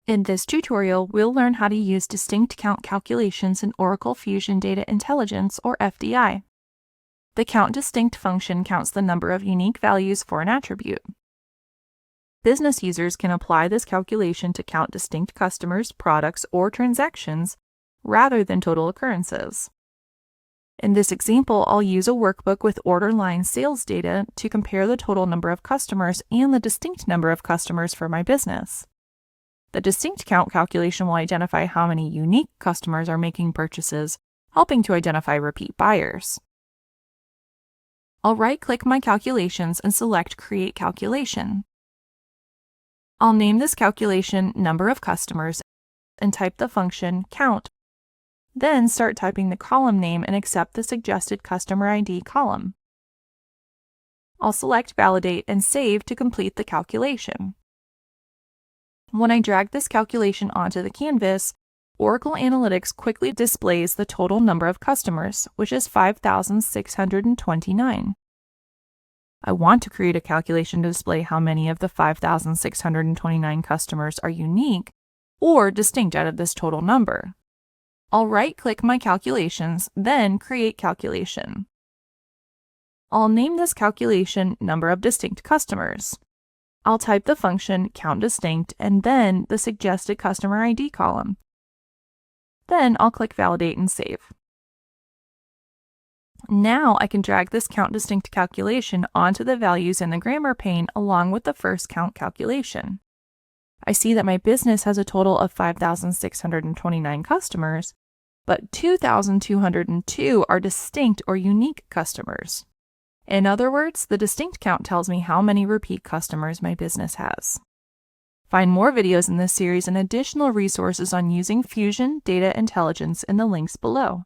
In this tutorial, we'll learn how to use distinct count calculations in Oracle Fusion Data Intelligence, or FDI. The COUNTDISTINCT function counts the number of unique values for an attribute. Business users can apply this calculation to count distinct customers, products, or transactions rather than total occurrences. In this example, I'll use a workbook with order line sales data to compare the total number of customers and the distinct number of customers for my business. The distinct count calculation will identify how many unique customers are making purchases, helping to identify repeat buyers. I'll right-click my calculations and select Create Calculation. I'll name this calculation Number of Customers and type the function count. Then start typing the column name and accept the suggested customer ID column. I'll select Validate and Save to complete the calculation. When I drag this calculation onto the canvas, Oracle Analytics quickly displays the total number of customers, which is 5,629. I want to create a calculation to display how many of the 5,629 customers are unique or distinct out of this total number. I'll right-click my calculations, then Create Calculation. I'll name this calculation Number of Distinct Customers. I'll type the function COUNTDISTINCT and then the suggested customer ID column. Then I'll click Validate and Save. Now I can drag this COUNTDISTINCT calculation onto the values in the grammar pane along with the first count calculation. I see that my business has a total of 5,629 customers, but 2,202 are distinct or unique customers. In other words, the distinct count tells me how many repeat customers my business has. Find more videos in this series and additional resources on using Fusion Data Intelligence in the links below.